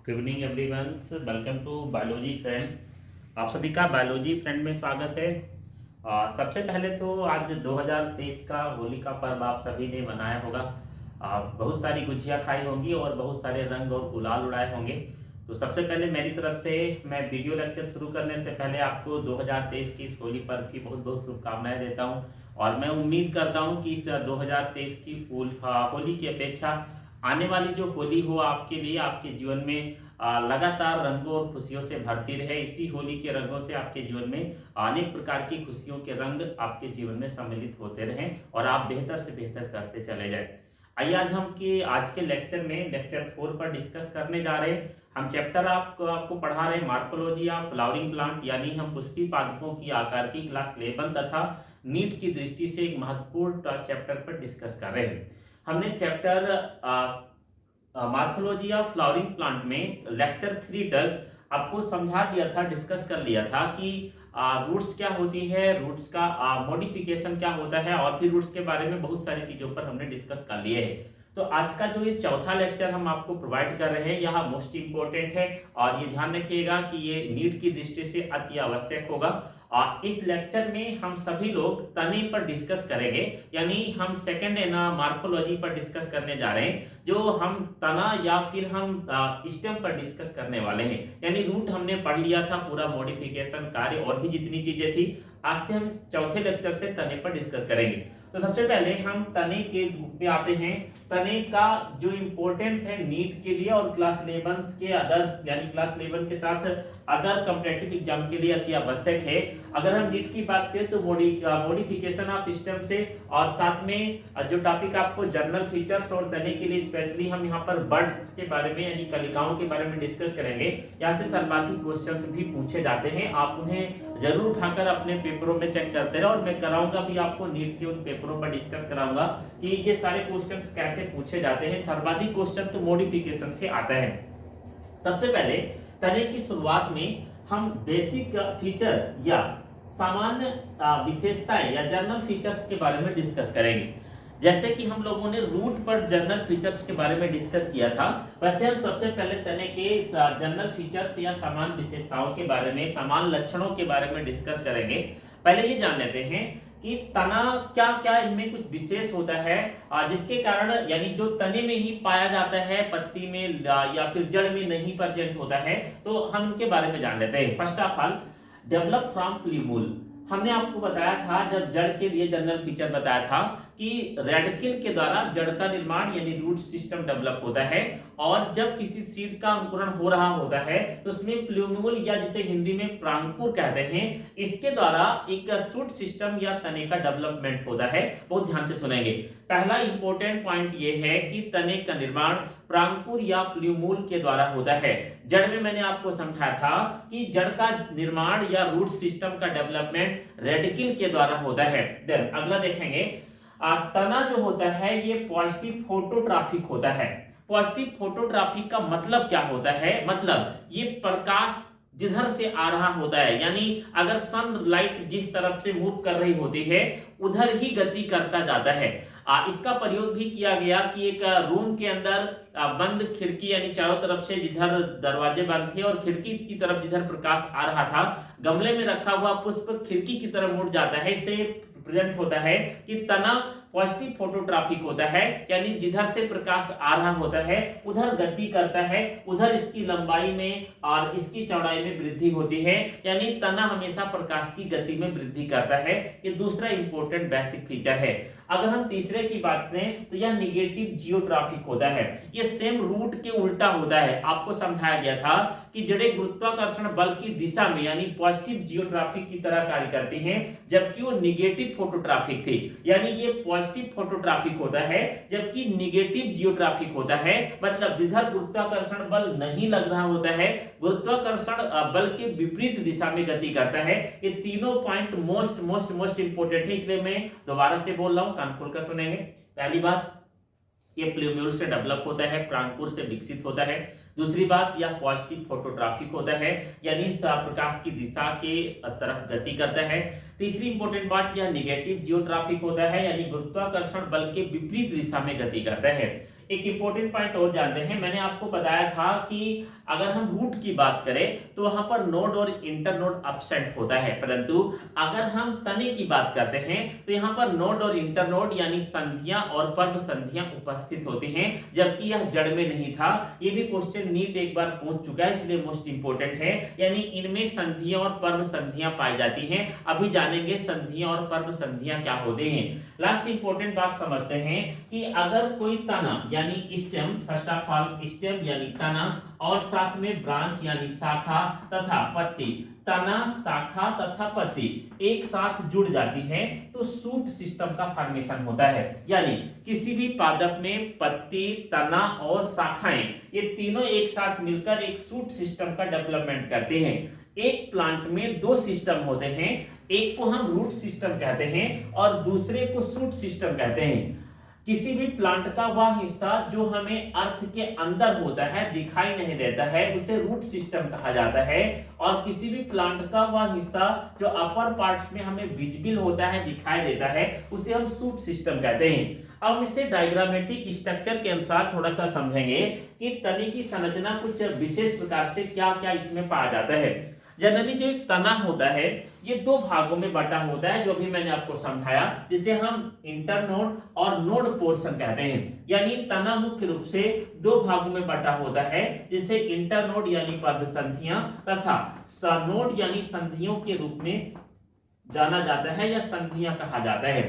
Good evening everyone, welcome to biology friend. आप सभी का बायोलॉजी फ्रेंड में स्वागत है। सबसे पहले तो आज 2023 का होली का पर्व आप सभी ने मनाया होगा। बहुत सारी गुजिया खाई होंगी और बहुत सारे रंग और गुलाल उड़ाए होंगे। तो सबसे पहले मेरी तरफ से मैं वीडियो लेक्चर शुरू करने से पहले आपको 2023 की इस होली पर्व की बहुत बहुत शुभकामनाएं देता हूं और मैं उम्मीद करता हूं कि इस 2023 की होली की अपेक्षा आने वाली जो होली हो आपके लिए आपके जीवन में लगातार रंगों और खुशियों से भरती रहे। इसी होली के रंगों से आपके जीवन में अनेक प्रकार की खुशियों के रंग आपके जीवन में सम्मिलित होते रहें और आप बेहतर से बेहतर करते चले जाएं। आइए आज के लेक्चर में लेक्चर 4 पर डिस्कस करने जा रहे हैं। हम चैप्टर आपको पढ़ा रहे हैं मार्फोलॉजी ऑफ फ्लावरिंग प्लांट, यानी हम पुष्पी पादपों की आकार की क्लास 11 तथा नीट की दृष्टि से एक महत्वपूर्ण चैप्टर पर डिस्कस कर रहे हैं। हमने chapter morphology of flowering plant में लेक्चर 3 तक आपको समझा दिया था, डिस्कस कर लिया था कि रूट्स क्या होती है, रूट्स का मॉडिफिकेशन क्या होता है और फिर रूट्स के बारे में बहुत सारी चीजों पर हमने डिस्कस कर लिए हैं। तो आज का जो ये चौथा लेक्चर हम आपको प्रोवाइड कर रहे हैं यह मोस्ट इंपोर्टेंट है और ये ध्यान रखिएगा कि ये नीट की दृष्टि से अति आवश्यक होगा। इस लेक्चर में हम सभी लोग तने पर डिस्कस करेंगे, यानी हम सेकंड मार्फोलॉजी पर डिस्कस करने जा रहे हैं। जो हम तना या फिर हम स्टेम पर डिस्कस करने वाले हैं, यानी रूट हमने पढ़ लिया था, पूरा मॉडिफिकेशन कार्य और भी जितनी चीजें थी। आज से हम चौथे लेक्चर से तने पर डिस्कस करेंगे। तो सबसे पहले हम तने के रूप में आते हैं। तने का जो इंपॉर्टेंस है नीट के लिए और क्लास 11 के अदर्स, यानी क्लास 11 के साथ अदर कॉम्पिटिटिव एग्जाम के लिए अति आवश्यक है। अगर हम नीट की बात करें तो मॉडिफिकेशन ऑफ सिस्टम से और साथ में जो टॉपिक आपको जर्नल फीचर्स और तने के लिए स्पेशली हम यहाँ पर बर्ड्स के बारे में यानी कलिकाओं के बारे में डिस्कस करेंगे। यहाँ से सर्वाधिक क्वेश्चंस भी पूछे जाते हैं, आप उन्हें जरूर उठाकर अपने पेपरों में चेक करते रहे और मैं कराऊंगा भी आपको नीट के उन पेपरों पर डिस्कस कराऊंगा कि ये सारे क्वेश्चंस कैसे पूछे जाते हैं। सर्वाधिक क्वेश्चन तो मॉडिफिकेशन से आता है। सबसे पहले तने की शुरुआत में हम बेसिक फीचर या सामान्य विशेषताएं या जनरल फीचर्स के बारे में डिस्कस करेंगे। जैसे कि हम लोगों ने रूट पर जनरल फीचर्स के बारे में डिस्कस किया था, वैसे हम सबसे पहले तने के जनरल फीचर्स या सामान्य विशेषताओं के बारे में, सामान्य लक्षणों के बारे में डिस्कस करेंगे। पहले ये जान लेते हैं कि तना क्या क्या इनमें कुछ विशेष होता है जिसके कारण, यानी जो तने में ही पाया जाता है, पत्ती में या फिर जड़ में नहीं प्रेजेंट होता है, तो हम इनके बारे में जान लेते हैं। First of all develop from प्ल्यूमूल। हमने आपको बताया था जब जड़ के लिए जनरल फीचर बताया था कि रेडिकल के द्वारा जड़ का निर्माण यानी रूट सिस्टम डेवलप होता है और जब किसी सीड का अंकुरण हो रहा होता है तो उसमें प्ल्यूम्यूल या जिसे हिंदी में प्रांकुर कहते हैं, इसके द्वारा एक शूट सिस्टम या तने का डेवलपमेंट होता है। बहुत ध्यान से सुनेंगे। पहला इंपॉर्टेंट पॉइंट ये है कि तने का निर्माण प्रांकुर या प्ल्यूम्यूल के द्वारा होता है। जड़ में मैंने आपको समझाया था कि जड़ का निर्माण या रूट सिस्टम का डेवलपमेंट रेडिकल के द्वारा होता है। देन अगला देखेंगे, तना जो होता है ये पॉजिटिव फोटोट्रॉपिक होता है। पॉजिटिव फोटोट्रॉपिक का मतलब क्या होता है? मतलब ये प्रकाश जिधर से आ रहा होता है, यानी अगर सनलाइट जिस तरफ से मूव कर रही होती है उधर ही गति करता जाता है। इसका प्रयोग भी किया गया कि एक रूम के अंदर बंद खिड़की, यानी चारों तरफ से जिधर दरवाजे बंद थे और खिड़की की तरफ जिधर प्रकाश आ रहा था, गमले में रखा हुआ पुष्प खिड़की की तरफ मुड़ जाता है। इससे प्रेजेंट होता है कि तना पॉजिटिव फोटोट्रॉपिक होता है, यानी जिधर से प्रकाश आ रहा होता है उधर गति करता है, उधर इसकी लंबाई में और इसकी चौड़ाई में वृद्धि होती है, यानी तना हमेशा प्रकाश की गति में वृद्धि करता है। ये दूसरा इंपॉर्टेंट बेसिक फीचर है। अगर हम तीसरे की बात करें तो यह निगेटिव जियोट्रॉपिक होता है। ये सेम रूट के उल्टा होता है। आपको समझाया गया था कि जड़ें गुरुत्वाकर्षण बल की दिशा में यानी पॉजिटिव जियोट्रॉपिक की तरह कार्य करती हैं, जबकि वो निगेटिव फोटोट्रॉपिक थी। यानी ये पॉजिटिव फोटोट्रॉपिक होता है जबकि निगेटिव जियोट्रॉपिक होता है। मतलब जिधर गुरुत्वाकर्षण बल नहीं लग रहा होता है, गुरुत्वाकर्षण बल के विपरीत दिशा में गति करता है। ये तीनों पॉइंट मोस्ट इंपोर्टेंट है, इसलिए मैं दोबारा से बोल रहा हूं, कान खोलकर सुनेंगे। पहली बात, ये प्ल्यूम्यूल से डेवलप होता है, प्रांकुर से विकसित होता है। दूसरी बात, यह पॉजिटिव फोटोट्रॉपिक होता है, यानी प्रकाश की दिशा के तरफ गति करता है। तीसरी इंपॉर्टेंट बात, यह निगेटिव जियोट्रॉपिक होता है, यानी गुरुत्वाकर्षण बल के विपरीत दिशा में गति करता है। एक इंपॉर्टेंट पॉइंट और जानते हैं। मैंने आपको बताया था कि अगर हम रूट की बात करें तो वहां पर नोड और इंटरनोड एब्सेंट होता है, परंतु अगर हम तने की बात करते हैं तो यहाँ पर नोड और इंटरनोड यानी संधियां और पर्व संधियां उपस्थित होती हैं, जबकि यह जड़ में नहीं था। ये भी क्वेश्चन नीट एक बार पूछ चुका है, इसलिए मोस्ट इंपोर्टेंट है। यानी इनमें संधियां और पर्व संधियां पाई जाती हैं। अभी जानेंगे संधियां और पर्व संधियां क्या होते हैं। लास्ट इंपॉर्टेंट बात समझते हैं कि अगर कोई तना यानी stem, first of all stem यानी तना, और साथ में ब्रांच यानी शाखा तथा पत्ती, तना शाखा तथा पत्ती एक साथ जुड़ जाती है तो शूट सिस्टम का फॉर्मेशन होता है। यानी किसी भी पादप में पत्ती, तना और शाखाएं, ये तीनों एक साथ मिलकर एक शूट सिस्टम का डेवलपमेंट करते हैं। एक प्लांट में दो सिस्टम होते हैं, एक को हम रूट सिस्टम कहते हैं और दूसरे को शूट सिस्टम कहते हैं। किसी भी प्लांट का वह हिस्सा जो हमें अर्थ के अंदर होता है, दिखाई नहीं देता है, उसे रूट सिस्टम कहा जाता है। और किसी भी प्लांट का वह हिस्सा जो अपर पार्ट्स में हमें विजिबल होता है, दिखाई देता है, उसे हम शूट सिस्टम कहते हैं। अब इसे डायग्रामेटिक स्ट्रक्चर के अनुसार थोड़ा सा समझेंगे कि तने की संरचना कुछ विशेष प्रकार से क्या क्या इसमें पाया जाता है। जनरली जो एक तना होता है ये दो भागों में बटा होता है, जो भी मैंने आपको समझाया, जिसे हम इंटरनोड और नोड पोर्शन कहते हैं। यानी तना मुख्य रूप से दो भागों में बटा होता है, जिसे इंटरनोड यानी पर्व संधियां तथा सनोड यानी संधियों के रूप में जाना जाता है या संधियां कहा जाता है।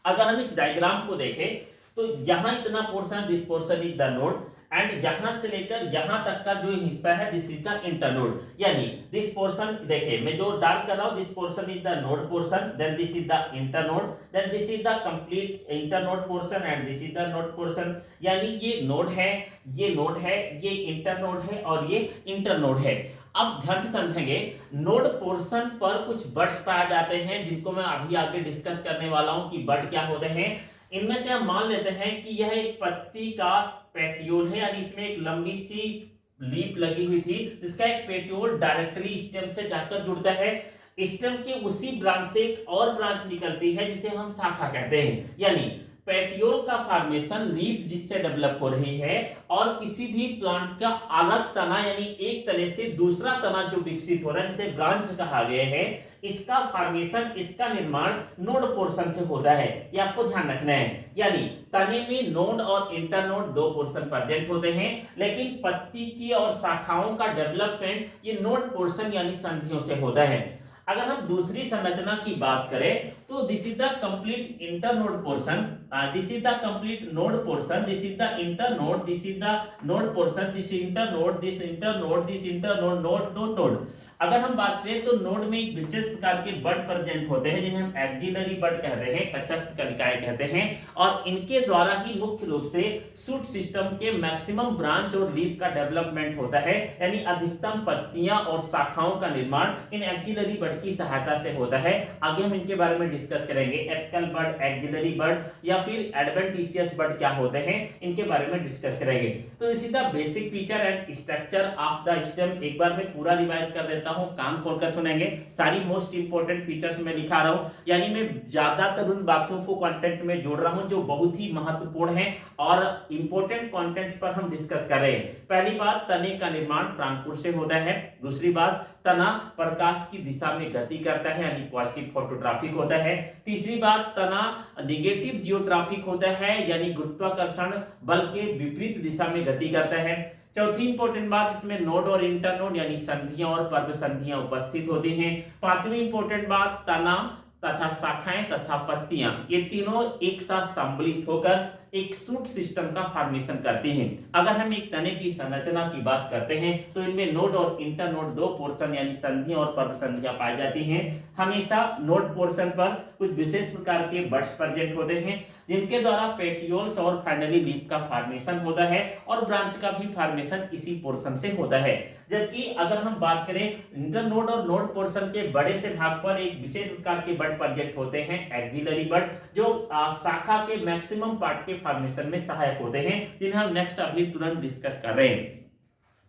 अगर हम इस डायग्राम को देखें तो यहाँ इतना portion, this portion is the node, and यहां से लेकर यहां तक का जो हिस्सा है दिस इज द इंटरनोड। यानी दिस पोर्शन, देखिए मैं जो डार्क कर रहा हूं, this portion is the node portion, then this is the internode, then this is the complete internode portion and this is the node portion. यानी ये node है, ये नोड है, ये इंटरनोड है और ये इंटरनोड है। अब ध्यान से समझेंगे, नोड पोर्शन पर कुछ बड्स पाए जाते हैं, जिनको मैं अभी आगे डिस्कस करने वाला हूं कि बड क्या होते हैं। इनमें से हम मान लेते हैं कि यह एक पत्ती का पेटियोल है, यानी इसमें एक लंबी सी लीप लगी हुई थी, जिसका एक पेटियोल डायरेक्टली स्टेम से जाकर जुड़ता है। स्टेम के उसी ब्रांच से एक और ब्रांच निकलती है जिसे हम शाखा कहते हैं। यानी पेटियोल का फॉर्मेशन लीफ जिससे डेवलप हो रही है और किसी भी प्लांट का अलग तना यानी एक तने से दूसरा तना जो विकसित हो रहा है जिसे ब्रांच कहा गया है, इसका फॉर्मेशन, इसका निर्माण नोड पोर्शन से होता है। ये आपको ध्यान रखना है। यानी तने में नोड और इंटरनोड दो पोर्शन प्रेजेंट होते हैं, लेकिन पत्ती की और शाखाओं का डेवलपमेंट ये नोड पोर्शन यानी संधियों से होता है। अगर हम दूसरी संरचना की बात करें तो this is the complete internode portion, this is the complete node portion, this is the internode, this is the node portion, this internode, this internode, this internode, node node node. अगर हम बात करें तो नोड में एक विशेष प्रकार के बड present होते हैं जिन्हें हम एक्सिलरी बड कहते हैं, कक्षस्थ कलिकाएं कहते हैं, और इनके द्वारा ही मुख्य रूप से शूट सिस्टम के मैक्सिमम ब्रांच और लीफ का डेवलपमेंट होता है। यानी अधिकतम पत्तियां और शाखाओं का निर्माण इन एक्सिलरी बड की सहायता से होता है। आगे हम इनके बारे में डिस्कस करेंगे, एपिकल बड, एक्सिलरी बड या फिर एडवेंटिशियस बड क्या होते हैं, इनके बारे में डिस्कस करेंगे। तो इसी the basic feature and structure of the stem एक बार मैं पूरा रिवाइज कर देता हूं, कान खोलकर सुनेंगे। सारी मोस्ट इंपोर्टेंट फीचर्स मैं लिखा रहा हूं, यानी मैं ज्यादातर उन बातों को कंटेंट में जोड़ रहा हूं जो बहुत ही महत्वपूर्ण है और इंपोर्टेंट कंटेंट्स पर हम डिस्कस कर रहे हैं। पहली बात, तने का निर्माण प्रांकुर से होता है। दूसरी बात, तना प्रकाश की दिशा में गति करता है यानी पॉजिटिव फोटोट्रॉपिक होता है। तीसरी बात, तना नेगेटिव जियोट्रॉपिक होता है यानी गुरुत्वाकर्षण बल के विपरीत दिशा में गति करता है। चौथी इंपॉर्टेंट बात, इसमें नोड और इंटरनोड यानी संधियां और पर्व संधियां उपस्थित होती हैं। पांचवी इंपॉर्टेंट बात, तना तथा शाखाएं तथा पत्तियां ये तीनों एक साथ सम्मिलित होकर एक शूट सिस्टम का फॉर्मेशन करते हैं। अगर हम एक तने की संरचना की बात करते हैं तो इनमें नोड और इंटरनोड दो पोर्शन यानी संधियां और पर्व संधियां पाई जाती हैं। हमेशा नोड पोर्शन पर कुछ विशेष प्रकार के बड्स प्रेजेंट होते हैं जिनके द्वारा पेटियोल्स और फाइनली लीफ का फॉर्मेशन होता है और ब्रांच का भी फॉर्मेशन इसी पोर्शन से होता है। जबकि अगर हम बात करें इंटरनोड और नोड पोर्शन के बड़े से भाग पर एक विशेष प्रकार के बड प्रेजेंट होते हैं, एक्सिलरी बड, जो शाखा के मैक्सिमम पार्ट के फॉर्मेशन में सहायक होते हैं, जिन्हें हम नेक्स्ट अभी तुरंत डिस्कस कर रहे हैं।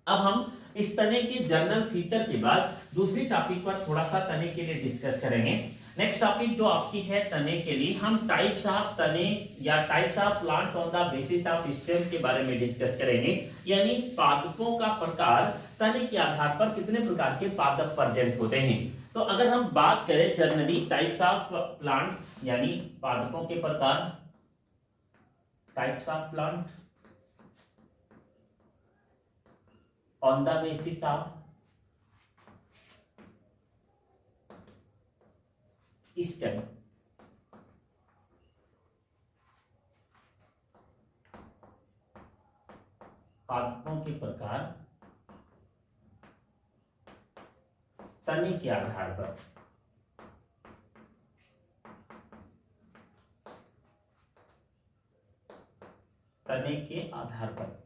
अब हम इस तने के जनरल फीचर के बाद दूसरी टॉपिक पर थोड़ा सा तने के लिए डिस्कस करेंगे। नेक्स्ट टॉपिक जो आपकी है तने के लिए, हम टाइप्स ऑफ तने या types of plant on the basis of stem के बारे में डिस्कस करेंगे। यानी पादपों का प्रकार, तने के आधार पर कितने प्रकार के पादप प्रेजेंट होते हैं। तो अगर हम बात करें जनरली टाइप्स ऑफ प्लांट्स यानी पादपों के प्रकार, types of plant on the basis of stem, पादपों के प्रकार तने के आधार पर, तने के आधार पर,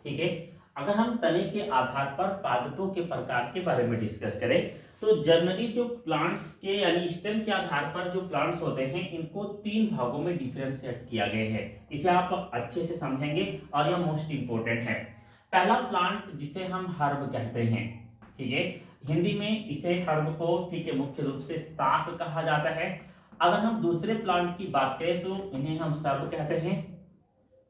ठीक है। अगर हम तने के आधार पर पादपों के प्रकार के बारे में डिस्कस करें तो जनरली जो प्लांट्स के यानी स्टेम के आधार पर जो प्लांट्स होते हैं इनको 3 भागों में डिफरेंशिएट किया गया है। इसे आप अच्छे से समझेंगे और यह मोस्ट इंपोर्टेंट है। पहला प्लांट जिसे हम हर्ब कहते हैं, ठीक है, हिंदी में इसे हर्ब को, ठीक है, मुख्य रूप से शाक कहा जाता है। अगर हम दूसरे प्लांट की बात करें तो इन्हें हम सर्ब कहते हैं,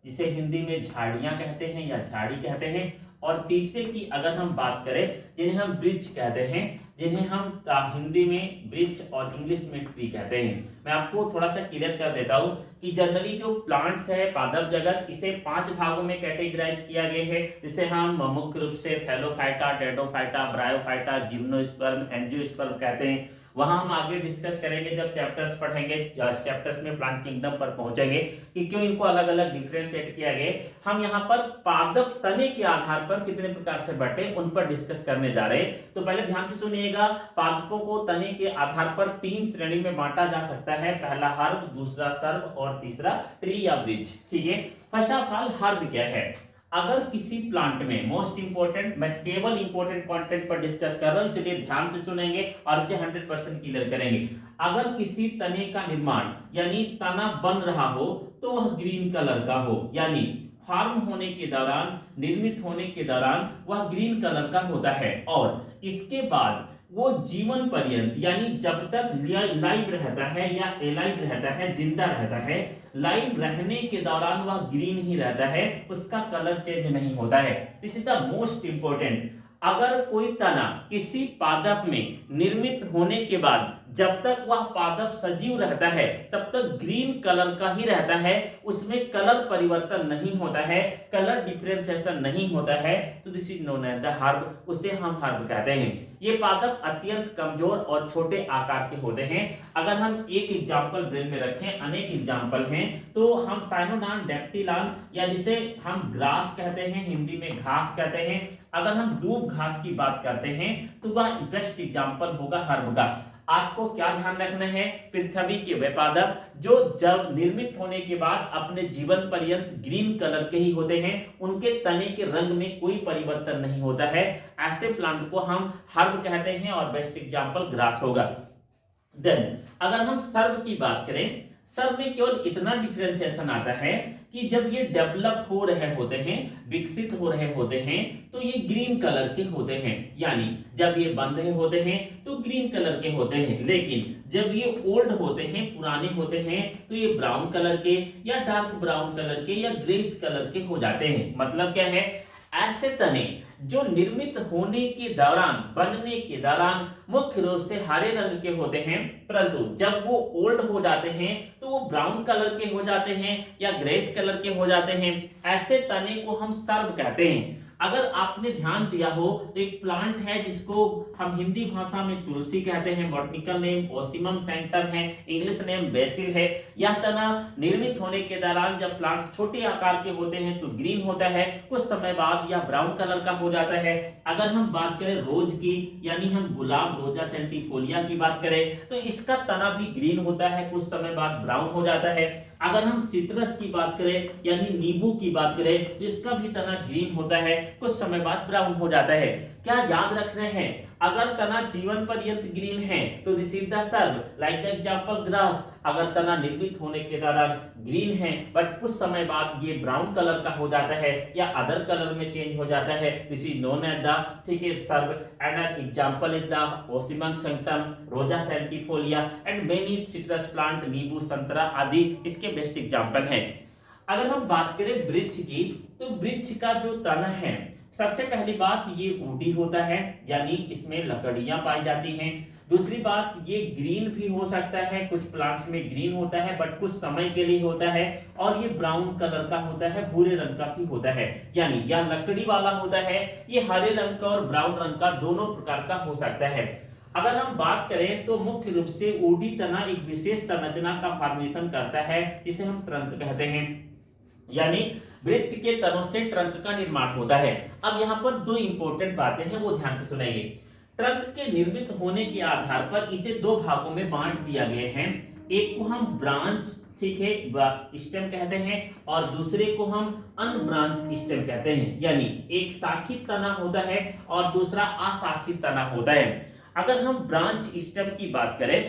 जिसे हिंदी में झाड़ियां कहते हैं या झाड़ी कहते हैं। और तीसरे की अगर हम बात करें जिन्हें हम वृक्ष कहते हैं, जिन्हें हम हिंदी में वृक्ष और इंग्लिश में ट्री कहते हैं। मैं आपको थोड़ा सा क्लियर कर देता हूं कि जनरली जो प्लांट्स है पादप जगत, इसे 5 भागों में कैटेगराइज किया गया है, जिसे हम मुख्य रूप से Thallophyta, Pteridophyta, bryophyta, gymnosperm, angiosperm कहते हैं। वहां हम आगे डिस्कस करेंगे जब चैप्टर्स पढ़ेंगे, चैप्टर्स में प्लांट किंगडम पर पहुंचेंगे कि क्यों इनको अलग अलग डिफरेंशिएट किया गया। हम यहाँ पर पादप तने के आधार पर कितने प्रकार से बटे उन पर डिस्कस करने जा रहे हैं। तो पहले ध्यान से सुनिएगा, पादपों को तने के आधार पर 3 श्रेणी में बांटा जा सकता है। पहला हर्ब, दूसरा सर्ब और तीसरा ट्री या वृक्ष, ठीक है। फर्स्ट ऑफ ऑल हर्ब क्या है। अगर किसी प्लांट में, मोस्ट इंपोर्टेंट, मैं केवल इंपोर्टेंट कंटेंट पर डिस्कस कर रहा हूं, इसलिए ध्यान से सुनेंगे और इसे 100% क्लियर करेंगे। अगर किसी तने का निर्माण यानी तना बन रहा हो तो वह ग्रीन कलर का हो, यानी फॉर्म होने के दौरान, निर्मित होने के दौरान वह ग्रीन कलर का होता है और इसके बाद वो जीवन पर्यंत यानी जब तक लाइव रहता है या एलाइव रहता है, जिंदा रहता है, लाइव रहने के दौरान वह ग्रीन ही रहता है, उसका कलर चेंज नहीं होता है। This is the most important. अगर कोई तना किसी पादप में निर्मित होने के बाद जब तक वह पादप सजीव रहता है तब तक ग्रीन कलर का ही रहता है, उसमें कलर परिवर्तन नहीं होता है, कलर डिफरेंशिएशन नहीं होता है, तो this is known as the herb, उसे हम हर्ब कहते हैं। ये पादप अत्यंत कमजोर और छोटे आकार के होते हैं। अगर हम एक एग्जांपल ब्रेन में रखें, अनेक एग्जांपल हैं, तो हम साइनोडान, डेक्टिलान या जिसे हम ग्रास कहते हैं, हिंदी में घास कहते हैं, अगर हम दूब घास की बात करते हैं तो वह बेस्ट एग्जांपल होगा हर्ब का। आपको क्या ध्यान रखना है, पृथ्वी के वे पादप जो जब निर्मित होने के बाद अपने जीवन पर्यंत ग्रीन कलर के ही होते हैं, उनके तने के रंग में कोई परिवर्तन नहीं होता है, ऐसे प्लांट को हम हर्ब कहते हैं और बेस्ट एग्जांपल ग्रास होगा। देन अगर हम सर्ब की बात करें, सर्ब में केवल इतना डिफरेंशिएशन आता है कि जब ये डेवलप हो रहे होते हैं, विकसित हो रहे होते हैं, तो ये ग्रीन कलर के होते हैं, यानी जब ये बन रहे होते हैं तो ग्रीन कलर के होते हैं, लेकिन जब ये ओल्ड होते हैं, पुराने होते हैं, तो ये ब्राउन कलर के या डार्क ब्राउन कलर के या ग्रेस कलर के हो जाते हैं। मतलब क्या है, ऐसे तने जो निर्मित होने के दौरान, बनने के दौरान मुख्य रूप से हरे रंग के होते हैं, परंतु जब वो ओल्ड हो जाते हैं तो वो ब्राउन कलर के हो जाते हैं या ग्रेस कलर के हो जाते हैं। ऐसे तने को हम सर्ब कहते हैं। अगर आपने ध्यान दिया हो तो एक प्लांट है जिसको हम हिंदी भाषा में तुलसी कहते हैं, बॉटनिकल नेम ओसिमम सैंक्टम है, इंग्लिश नेम बेसिल है। यह तना निर्मित होने के दौरान जब प्लांट्स छोटे आकार के होते हैं तो ग्रीन होता है, कुछ समय बाद यह ब्राउन कलर का हो जाता है। अगर हम बात करें रोज की, यानी हम गुलाब, रोजा सेंटिफोलिया की बात करें, तो इसका तना भी ग्रीन होता है, कुछ समय बाद ब्राउन हो जाता है। अगर हम सिट्रस की बात करें यानी नींबू की बात करें, तो इसका भी तना ग्रीन होता है, कुछ समय बाद ब्राउन हो जाता है। क्या याद रख रहे हैं, अगर तना जीवन पर्यंत ग्रीन है तो this is the serve, like the example grass. अगर तना निर्मित होने के दौरान ग्रीन है बट कुछ समय बाद ये ब्राउन कलर का हो जाता है या अदर कलर में चेंज हो जाता है, this is known as the, ठीक है, serve. And an example is the ocimum sanctum, rosa centifolia and many citrus plant, नींबू, संतरा आदि इसके बेस्ट एग्जांपल हैं। अगर हम बात करें वृक्ष की, तो वृक्ष का जो तना है, सबसे पहली बात ये वुडी होता है, यानी इसमें लकड़ियां पाई जाती हैं। दूसरी बात ये ग्रीन भी हो सकता है, कुछ प्लांट्स में ग्रीन होता है बट कुछ समय के लिए होता है, और ये ब्राउन कलर का होता है, भूरे रंग का भी होता है, यानी यह लकड़ी वाला होता है, ये हरे रंग का और ब्राउन रंग का दोनों प्रकार का हो सकता है। अगर हम बात करें तो मुख्य रूप से वुडी तना एक विशेष संरचना का फॉर्मेशन करता है, इसे हम ट्रंक कहते हैं, यानी वृक्ष के तनों से ट्रंक का निर्माण होता है। अब यहाँ पर दो इंपॉर्टेंट बातें हैं, वो ध्यान से सुनेंगे। ट्रंक के निर्मित होने के आधार पर इसे दो भागों में बांट दिया गया है। एक को हम ब्रांच, ठीक है, स्टेम कहते हैं, और दूसरे को हम अनब्रांच स्टेम कहते हैं, यानी एक शाखित तना होता है और दूसरा अशाखित तना होता है। अगर हम ब्रांच स्टेम की बात करें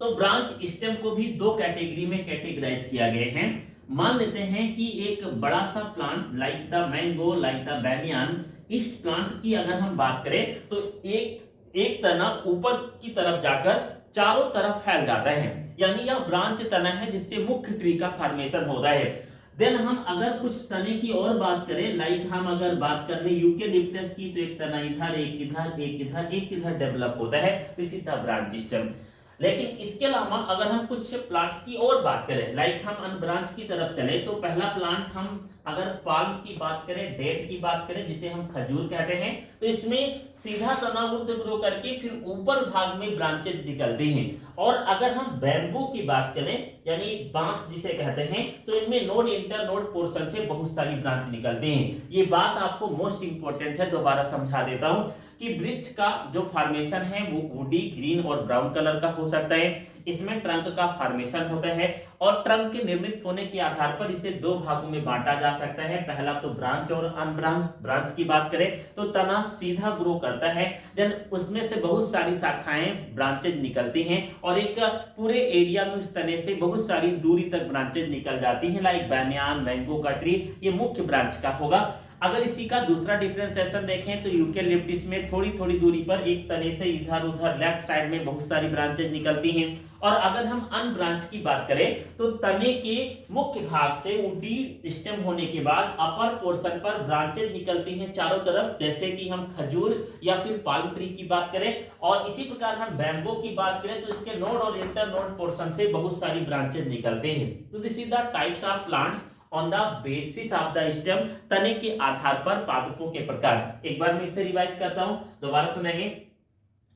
तो ब्रांच स्टेम को भी दो कैटेगरी में कैटेगराइज किया गया है। मान लेते हैं कि एक बड़ा सा plant like the mango, like the banyan, इस प्लांट की अगर हम बात करें तो एक तना ऊपर की तरफ जाकर चारों तरफ फैल जाता है, यानी यह ब्रांच तना है जिससे मुख्य ट्री का फॉर्मेशन होता है। देन हम अगर कुछ तने की और बात करें, लाइक हम अगर बात कर रहे यूकेलिप्टस की, तो एक तना इधर, एक इधर, एक इधर, एक इधर डेवलप होता है, this is the branch stem. लेकिन इसके अलावा अगर हम कुछ प्लांट्स की और बात करें, लाइक हम अनब्रांच की तरफ चले, तो पहला प्लांट हम अगर पाल्म की बात करें, डेट की बात करें, जिसे हम खजूर कहते हैं, तो इसमें सीधा तना ऊर्ध्व ग्रो करके फिर ऊपर भाग में ब्रांचेज निकलते हैं। और अगर हम बैम्बू की बात करें, यानी बांस जिसे कहते हैं, तो इनमें नोड इंटर नोड पोर्शन से बहुत सारी ब्रांच निकलते हैं। ये बात आपको मोस्ट इंपोर्टेंट है, दोबारा समझा देता हूं कि वृक्ष का जो फॉर्मेशन है वो वुडी, ग्रीन और ब्राउन कलर का हो सकता है। इसमें ट्रंक का फॉर्मेशन होता है और ट्रंक के निर्मित होने के आधार पर इसे दो भागों में बांटा जा सकता है। पहला तो ब्रांच और अनब्रांच। ब्रांच की बात करें तो तना सीधा ग्रो करता है, देन उसमें से बहुत सारी शाखाएं, ब्रांचेज निकलती हैं और एक पूरे एरिया में उस तने से बहुत सारी दूरी तक ब्रांचेज निकल जाती हैं, लाइक बैनियान, मैंगो का ट्री, ये मुख्य ब्रांच का होगा। अगर इसी का दूसरा डिफरेंशिएशन देखें तो यूकेलिप्टस में थोड़ी थोड़ी दूरी पर एक तने से इधर उधर लेफ्ट साइड में बहुत सारी ब्रांचेज निकलती हैं। और अगर हम अनब्रांच की बात करें तो तने के मुख्य भाग से वुडी स्टेम होने के बाद अपर पोर्शन पर ब्रांचेज निकलती हैं चारों तरफ, जैसे कि हम खजूर या फिर पाल्म ट्री की बात करें। और इसी प्रकार हम बैम्बो की बात करें तो इसके नोड और इंटर नोड पोर्शन से बहुत सारी ब्रांचेज निकलते हैं। तो this is the types of plants on the basis of the stem, तने के आधार पर पादपों के प्रकार। एक बार मैं इसे रिवाइज करता हूं, दोबारा सुनेंगे।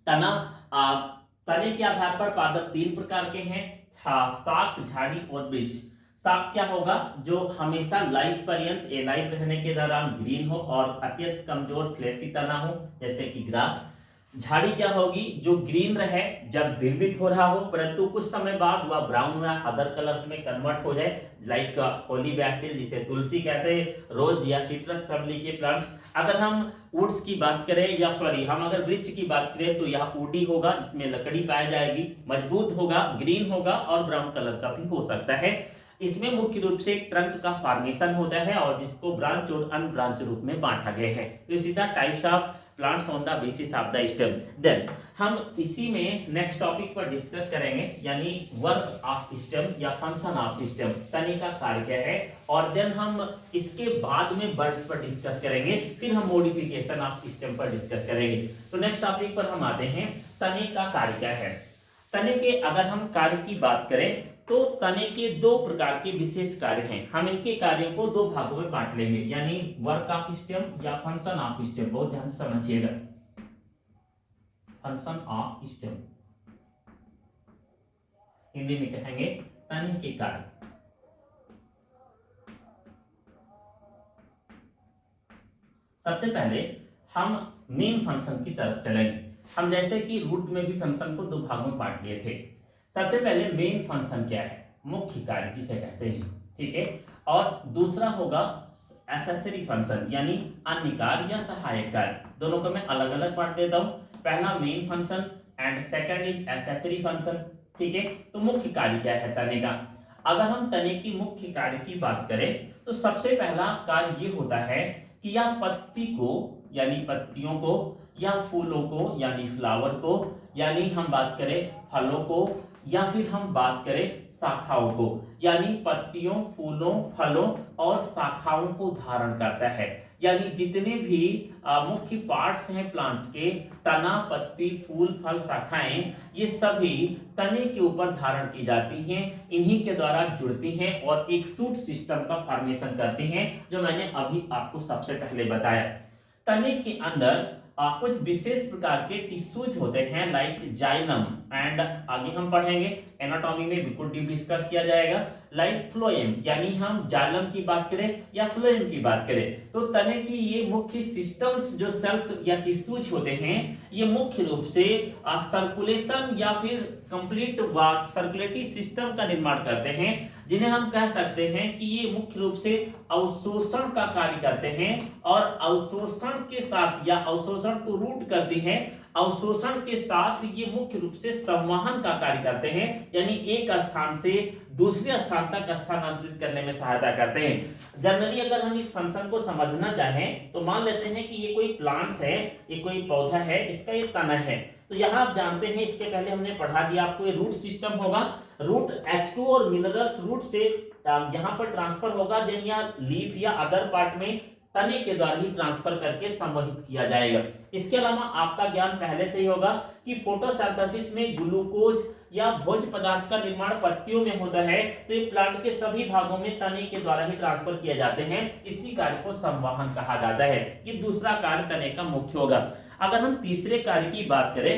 तने के आधार पर पादप तीन प्रकार के हैं, शाक, झाड़ी और वृक्ष। शाक क्या होगा? जो हमेशा लाइफ पर्यंत लाइफ रहने के दौरान ग्रीन हो और अत्यंत कमजोर फ्लैशी तना हो, जैसे कि ग्रास। झाड़ी क्या होगी? जो ग्रीन रहे जब निर्मित हो रहा हो, परंतु कुछ समय बाद वह ब्राउन या अदर कलर्स में कन्वर्ट हो जाए, लाइक होली बैसिल जिसे तुलसी कहते हैं, रोज या सिट्रस फैमिली के प्लांट्स। अगर हम वुड्स की बात करें या सॉरी हम अगर वृक्ष की बात करें तो यह वुडी होगा, जिसमें लकड़ी पाई जाएगी, मजबूत होगा, ग्रीन होगा और ब्राउन कलर का भी हो सकता है। इसमें मुख्य रूप से एक ट्रंक का फॉर्मेशन होता है और जिसको ब्रांच और अनब्रांच रूप में बांटा गया है। तो इसी तरह types of plants on the basis of the stem. Then हम इसी में नेक्स्ट टॉपिक पर डिस्कस करेंगे, यानी वर्क ऑफ स्टेम या फंक्शन ऑफ स्टेम, तने का कार्य क्या है। और देन हम इसके बाद में बर्ड्स पर डिस्कस करेंगे, फिर हम मॉडिफिकेशन ऑफ स्टेम पर डिस्कस करेंगे। तो नेक्स्ट टॉपिक पर हम आते हैं, तने का कार्य क्या है। तने के अगर हम कार्य की बात करें तो तने के दो प्रकार के विशेष कार्य हैं। हम इनके कार्यों को दो भागों में बांट लेंगे, यानी वर्क ऑफ स्टेम या फंक्शन ऑफ स्टेम। बहुत ध्यान से समझिएगा, फंक्शन ऑफ स्टेम हिंदी में कहेंगे तने के कार्य। सबसे पहले हम मेन फंक्शन की तरफ चलेंगे। हम जैसे कि रूट में भी फंक्शन को दो भागों में बांट लिए थे। सबसे पहले मेन फंक्शन क्या है? मुख्य कार्य जिसे कहते हैं, ठीक है। और दूसरा होगा एक्सेसरी फंक्शन, यानी अन्य कार्य या सहायक कार्य। दोनों को मैं अलग अलग बांट देता हूं। पहला main function and second is accessory function. ठीक है, तो मुख्य कार्य क्या है तने का? अगर हम तने की मुख्य कार्य की बात करें तो सबसे पहला कार्य ये होता है कि या पत्ती को यानी पत्तियों को, या फूलों को यानी फ्लावर को, यानी हम बात करें फलों को, या फिर हम बात करें शाखाओं को, यानी पत्तियों, फूलों, फलों और शाखाओं को धारण करता है। यानी जितने भी मुख्य पार्ट्स हैं प्लांट के, तना, पत्ती, फूल, फल, शाखाएं, ये सभी तने के ऊपर धारण की जाती हैं, इन्हीं के द्वारा जुड़ती हैं और एक शूट सिस्टम का फॉर्मेशन करती हैं, जो मैंने अभी आपको सबसे पहले बताया। तने के अंदर कुछ विशेष प्रकार के टिश्यूज होते हैं लाइक जाइलम, एंड आगे हम पढ़ेंगे एनाटॉमी में बिल्कुल डीप डिस्कस किया जाएगा, लाइक फ्लोएम, यानी हम जाइलम की बात करें या फ्लोएम की बात करें तो तने की ये मुख्य सिस्टम्स जो सेल्स या टिश्यूज होते हैं ये मुख्य रूप से सर्कुलेशन या फिर कंप्लीट सर्कुलेटरी सिस्टम का निर्माण करते हैं, जिन्हें हम कह सकते हैं कि ये मुख्य रूप से अवशोषण का कार्य करते हैं और अवशोषण के साथ या अवशोषण को रूट करती हैं, अवशोषण के साथ ये मुख्य रूप से संवहन का कार्य करते हैं, यानी एक स्थान से दूसरे स्थान तक स्थानांतरित करने में सहायता करते हैं। जनरली अगर हम इस फंक्शन को समझना चाहें तो मान लेते हैं कि ये कोई प्लांट्स है, ये कोई पौधा है, इसका ये तना है, तो यहाँ आप जानते हैं इसके पहले हमने पढ़ा दिया आपको ये रूट सिस्टम होगा, रूट H2 और मिनरल्स रूट से यहाँ पर ट्रांसफर होगा, देन या लीफ या अदर पार्ट में तने के द्वारा ही ट्रांसफर करके संवहित किया जाएगा। इसके अलावा आपका ज्ञान पहले से ही होगा कि फोटोसिंथेसिस में ग्लूकोज या भोज्य पदार्थ का निर्माण पत्तियों में होता है, तो ये प्लांट के सभी भागों में तने के द्वारा ही ट्रांसफर किए जाते हैं, इसी कार्य को संवहन कहा जाता है। ये दूसरा कार्य तने का मुख्य होगा। अगर हम तीसरे कार्य की बात करें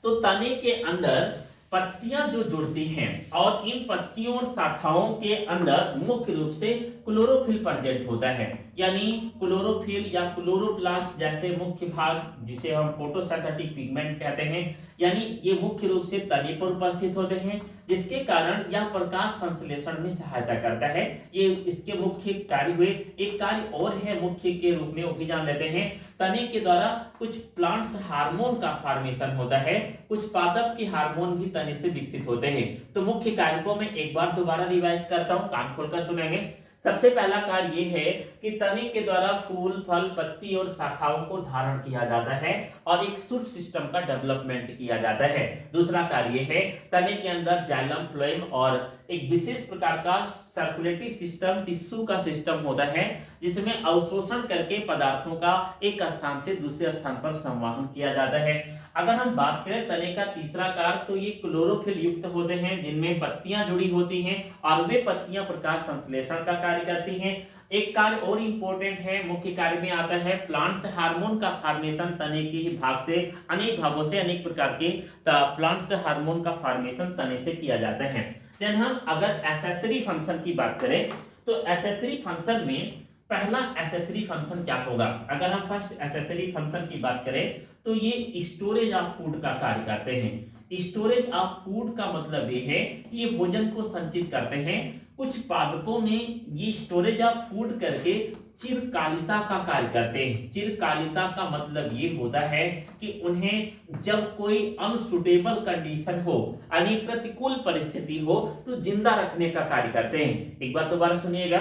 तो तने के अंदर पत्तियां जो जुड़ती हैं और इन पत्तियों और शाखाओं के अंदर मुख्य रूप से क्लोरोफिल प्रेजेंट होता है, यानी क्लोरोफिल या क्लोरोप्लास्ट जैसे मुख्य भाग जिसे हम फोटोसिंथेटिक पिगमेंट कहते हैं, यानी ये मुख्य रूप से तने पर उपस्थित होते हैं, जिसके कारण यह प्रकाश संश्लेषण में सहायता करता है। ये इसके मुख्य कार्य हुए। एक कार्य और है मुख्य के रूप में, वो भी जान लेते हैं। तने के द्वारा कुछ प्लांट्स हार्मोन का फॉर्मेशन होता है, कुछ पादप के हार्मोन भी तने से विकसित होते हैं। तो मुख्य कार्य को मैं एक बार दोबारा रिवाइज करता हूं, कान खोलकर सुनेंगे। सबसे पहला कार्य ये है कि तने के द्वारा फूल, फल, पत्ती और शाखाओं को धारण किया जाता है और एक शूट सिस्टम का डेवलपमेंट किया जाता है। दूसरा कार्य है तने के अंदर जाइलम, फ्लोएम और एक विशेष प्रकार का सर्कुलेटरी सिस्टम, टिश्यू का सिस्टम होता है, जिसमें अवशोषण करके पदार्थों का एक स्थान से दूसरे स्थान पर संवहन किया जाता है। अगर हम बात करें तने का तीसरा कार्य तो ये क्लोरोफिल युक्त होते हैं, जिनमें पत्तियां जुड़ी होती हैं और वे पत्तियां प्रकाश संश्लेषण का कार्य करती हैं। एक कार्य और इंपॉर्टेंट है, मुख्य कार्य में आता है प्लांट्स हार्मोन का फॉर्मेशन। तने के ही भाग से अनेक भागों से अनेक प्रकार के प्लांट्स हार्मोन का फॉर्मेशन तने से किया जाता है। देन हम अगर एक्सेसरी फंक्शन की बात करें तो एक्सेसरी फंक्शन में पहला एक्सेसरी फंक्शन क्या होगा? अगर हम फर्स्ट एक्सेसरी फंक्शन की बात करें तो ये स्टोरेज ऑफ फूड का कार्य करते हैं। स्टोरेज ऑफ फूड का मतलब ये है कि ये भोजन को संचित करते हैं। कुछ पादपों में ये स्टोरेज ऑफ फूड करके चिरकालिता का कार्य करते हैं। चिरकालिता का मतलब ये होता है कि उन्हें जब कोई अनसुटेबल कंडीशन हो, यानी प्रतिकूल परिस्थिति हो, तो जिंदा रखने का कार्य करते हैं। एक बार दोबारा सुनिएगा,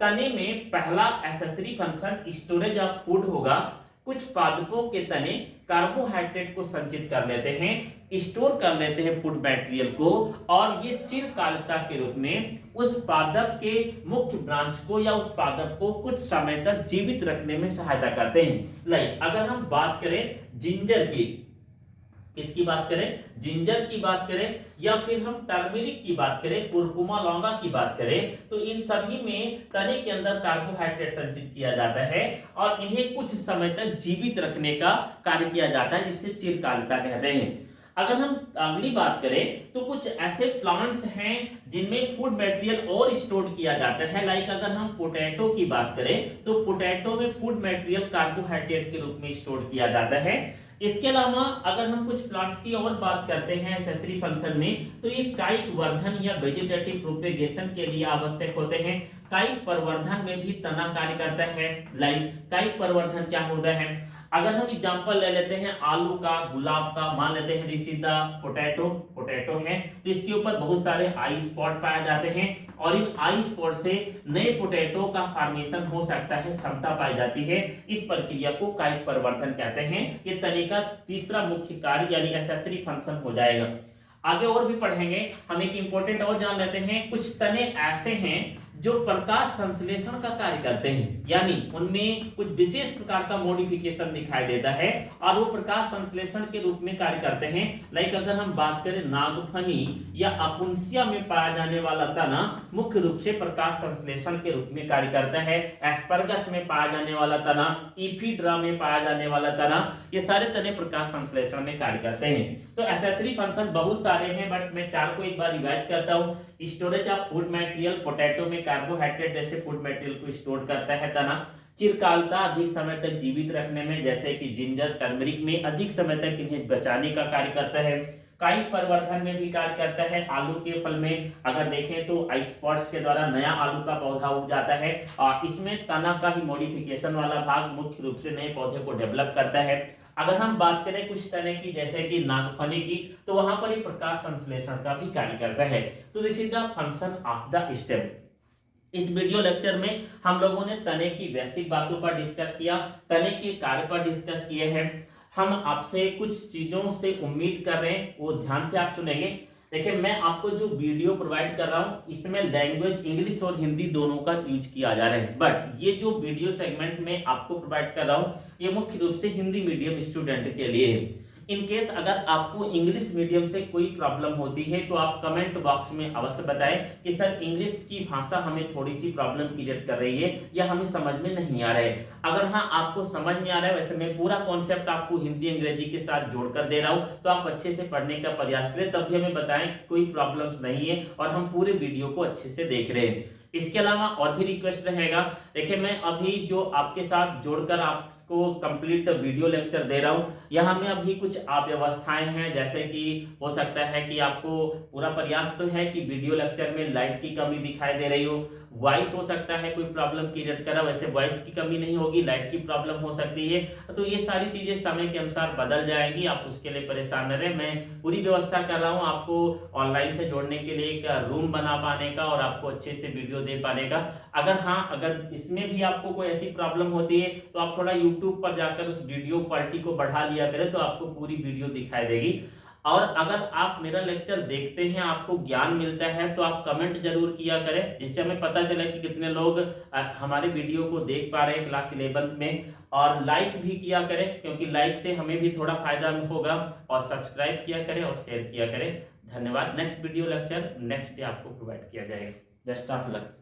तने में पहला accessory function storage of food होगा। कुछ पादपों के तने कार्बोहाइड्रेट को संचित कर लेते हैं, स्टोर कर लेते हैं फूड मटेरियल को, और ये चिरकालिता के रूप में उस पादप के मुख्य ब्रांच को या उस पादप को कुछ समय तक जीवित रखने में सहायता करते हैं। लाइक अगर हम बात करें जिंजर की, किसकी बात करें? जिंजर की बात करें, या फिर हम टर्मरिक की बात करें, कुरकुमा लौंगा की बात करें, तो इन सभी में तने के अंदर कार्बोहाइड्रेट संचित किया जाता है और इन्हें कुछ समय तक जीवित रखने का कार्य किया जाता है, जिससे चिरकालिता कहते हैं। अगर हम अगली बात करें तो कुछ ऐसे प्लांट्स हैं जिनमें फूड मटेरियल और स्टोर किया जाता है। लाइक अगर हम पोटैटो की बात करें तो पोटैटो में फूड मटेरियल कार्बोहाइड्रेट के रूप में स्टोर किया जाता है। इसके अलावा अगर हम कुछ प्लांट्स की और बात करते हैं एक्सेसरी फंक्शन में, तो ये कायिक वर्धन या वेजिटेटिव प्रोपेगेशन के लिए आवश्यक होते हैं। कायिक प्रवर्धन में भी तना कार्य करता है। लाइक कायिक प्रवर्धन क्या होता है? अगर हम एग्जांपल ले लेते हैं आलू का, गुलाब का, मान लेते हैं this is the potato, potato है, तो इसके ऊपर बहुत सारे आई स्पॉट पाए जाते हैं और इन आई स्पॉट से नए पोटैटो का फॉर्मेशन हो सकता है, क्षमता पाई जाती है। इस प्रक्रिया को कायिक परिवर्धन कहते हैं। ये तने का तीसरा मुख्य कार्य यानी एक्सेसरी फंक्शन हो जाएगा। आगे और भी पढ़ेंगे। हम एक इंपॉर्टेंट और जान लेते हैं, कुछ तने ऐसे हैं जो प्रकाश संश्लेषण का कार्य करते हैं, यानी उनमें कुछ विशेष प्रकार का मॉडिफिकेशन दिखाई देता है और वो प्रकाश संश्लेषण के रूप में कार्य करते हैं। लाइक अगर हम बात करें नागफनी या अपुंसिया में पाया जाने वाला तना मुख्य रूप से प्रकाश संश्लेषण के रूप में कार्य करता है। एस्परगस में पाया जाने वाला तना, इफिड्रा में पाया जाने वाला तना, ये सारे तने प्रकाश संश्लेषण में कार्य करते हैं। तो एसेसरी फंक्शन बहुत सारे हैं, बट मैं चार को एक बार रिवाइज करता हूँ। Storage of food material, potato में कार्बोहाइड्रेट जैसे फूड मटेरियल को स्टोर करता है तना। चिरकालता, अधिक समय तक जीवित रखने में, जैसे कि जिंजर, टर्मरिक में अधिक समय तक इन्हें बचाने का कार्य करता है। कायिक परिवर्धन में भी कार्य करता है। आलू के फल में अगर देखें तो आई स्पॉट्स के द्वारा नया आलू का पौधा उग जाता है और इसमें तना का ही मॉडिफिकेशन वाला भाग मुख्य रूप से नए पौधे को डेवलप करता है। अगर हम बात करें कुछ तने की, जैसे कि नागफनी की, तो वहां पर ही प्रकाश संश्लेषण का भी कार्य करता है। तो this is the function of the stem. इस वीडियो लेक्चर में हम लोगों ने तने की बेसिक बातों पर डिस्कस किया, तने के कार्य पर डिस्कस किए हैं। हम आपसे कुछ चीजों से उम्मीद कर रहे हैं, वो ध्यान से आप सुनेंगे। देखिए, मैं आपको जो वीडियो प्रोवाइड कर रहा हूँ इसमें लैंग्वेज इंग्लिश और हिंदी दोनों का यूज किया जा रहा है, बट ये जो वीडियो सेगमेंट में आपको प्रोवाइड कर रहा हूँ ये मुख्य रूप से हिंदी मीडियम स्टूडेंट के लिए है। इन केस अगर आपको इंग्लिश मीडियम से कोई प्रॉब्लम होती है तो आप कमेंट बॉक्स में अवश्य बताएं कि सर इंग्लिश की भाषा हमें थोड़ी सी प्रॉब्लम क्रिएट कर रही है या हमें समझ में नहीं आ रहा है। अगर हाँ आपको समझ में आ रहा है, वैसे मैं पूरा कॉन्सेप्ट आपको हिंदी अंग्रेजी के साथ जोड़कर दे रहा हूँ, तो आप अच्छे से पढ़ने का प्रयास करें, तब भी हमें बताएं कोई प्रॉब्लम्स नहीं है और हम पूरे वीडियो को अच्छे से देख रहे हैं। इसके अलावा और भी रिक्वेस्ट रहेगा, देखिए मैं अभी जो आपके साथ जोड़कर आपको कंप्लीट वीडियो लेक्चर दे रहा हूं, यहाँ में अभी कुछ अव्यवस्थाएं हैं, जैसे कि हो सकता है कि आपको पूरा प्रयास तो है कि वीडियो लेक्चर में लाइट की कमी दिखाई दे रही हो, वॉइस हो सकता है कोई प्रॉब्लम क्रिएट करा, वैसे वॉइस की कमी नहीं होगी, लाइट की प्रॉब्लम हो सकती है। तो ये सारी चीजें समय के अनुसार बदल जाएंगी, आप उसके लिए परेशान न रहे। मैं पूरी व्यवस्था कर रहा हूँ आपको ऑनलाइन से जोड़ने के लिए एक रूम बना पाने का और आपको अच्छे से वीडियो दे पाने का। अगर इसमें भी आपको कोई ऐसी प्रॉब्लम होती है तो आप थोड़ा यूट्यूब पर जाकर उस वीडियो क्वालिटी को बढ़ा लिया करें, तो आपको पूरी वीडियो दिखाई देगी। और अगर आप मेरा लेक्चर देखते हैं, आपको ज्ञान मिलता है, तो आप कमेंट जरूर किया करें, जिससे हमें पता चले कि कितने लोग हमारे वीडियो को देख पा रहे हैं क्लास 11th में। और लाइक भी किया करें, क्योंकि लाइक से हमें भी थोड़ा फायदा होगा, और सब्सक्राइब किया करें और शेयर किया करें। धन्यवाद। Next video lecture next day आपको प्रोवाइड किया जाएगा। Best of luck.